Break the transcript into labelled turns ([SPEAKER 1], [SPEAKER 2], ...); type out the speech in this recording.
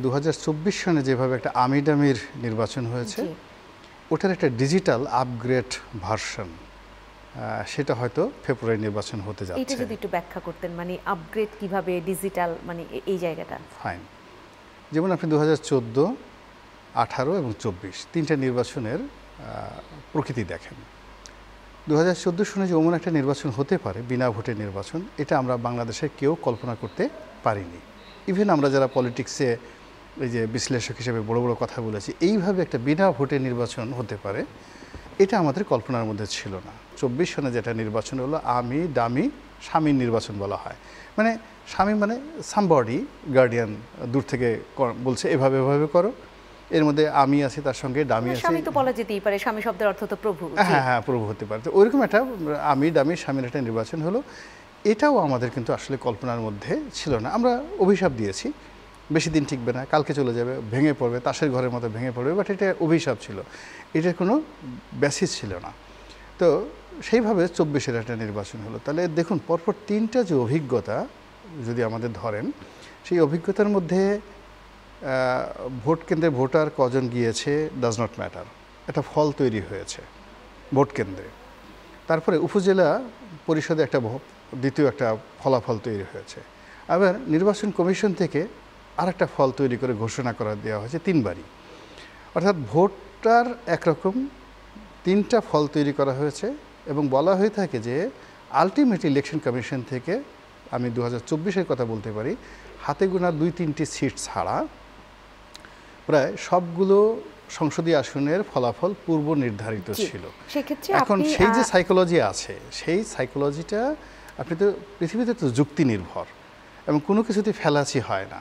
[SPEAKER 1] 2024 সনে যেভাবে একটা আমিডামির নির্বাচন হয়েছে ওটার একটা ডিজিটাল আপগ্রেড ভার্সন সেটা হয়তো ফেব্রুয়ারি নির্বাচন হতে যাচ্ছে।
[SPEAKER 2] এটা যদি একটু ব্যাখ্যা করতেন, মানে আপগ্রেড কিভাবে ডিজিটাল, মানে এই জায়গাটা।
[SPEAKER 1] ফাইন, যেমন আপনি 2014, 18 এবং 24 তিনটা নির্বাচনের প্রকৃতি দেখেন। 2014 সনে যে অমন একটা নির্বাচন হতে পারে বিনা ভোটের নির্বাচন, এটা আমরা বাংলাদেশে কেউ কল্পনা করতে পারিনি। ইভেন আমরা যারা পলিটিক্সে এই যে বিশ্লেষক হিসেবে বড় বড় কথা বলেছি, এইভাবে একটা বিনা ভোটের নির্বাচন হতে পারে এটা আমাদের কল্পনার মধ্যে ছিল না। 24 সনে যেটা নির্বাচন হলো আমি ডামি স্বামীর নির্বাচন বলা হয়। মানে স্বামী মানে সামবডি গার্ডিয়ান দূর থেকে বলছে এভাবে এভাবে করো, এর মধ্যে আমি আছি তার সঙ্গে ডামি আছে।
[SPEAKER 2] স্বামী তো বলা যেতেই পারে, স্বামী শব্দের অর্থ তো প্রভু।
[SPEAKER 1] হ্যাঁ হ্যাঁ, প্রভু হতে পারে। তো ওইরকম একটা আমি ডামি স্বামীর একটা নির্বাচন হলো, এটাও আমাদের কিন্তু আসলে কল্পনার মধ্যে ছিল না। আমরা অভিশাপ দিয়েছি বেশি দিন টিকবে না, কালকে চলে যাবে, ভেঙে পড়বে, তাসের ঘরের মতো ভেঙে পড়বে, বাট এটা অভিশাপ ছিল, এটার কোনো বেসিস ছিল না। তো সেইভাবে 24-এর একটা নির্বাচন হলো। তাহলে দেখুন পরপর তিনটা যে অভিজ্ঞতা যদি আমাদের ধরেন, সেই অভিজ্ঞতার মধ্যে ভোট কেন্দ্রে ভোটার কজন গিয়েছে ডাজ নট ম্যাটার, একটা ফল তৈরি হয়েছে ভোট কেন্দ্রে। তারপরে উপজেলা পরিষদে একটা দ্বিতীয় একটা ফলাফল তৈরি হয়েছে। আবার নির্বাচন কমিশন থেকে আরেকটা ফল তৈরি করে ঘোষণা করা দেওয়া হয়েছে 3 বারই। অর্থাৎ ভোটার একরকম, তিনটা ফল তৈরি করা হয়েছে এবং বলা হয়ে থাকে যে আলটিমেট ইলেকশন কমিশন থেকে, আমি 2024-এর কথা বলতে পারি, হাতে গোনা 2-3টি সিট ছাড়া প্রায় সবগুলো সংসদীয় আসনের ফলাফল পূর্ব নির্ধারিত ছিল। এখন সেই যে সাইকোলজি আছে, সেই সাইকোলজিটা আপনি তো পৃথিবীতে তো যুক্তি নির্ভর এবং কোনো কিছুতে ফেলাচি হয় না।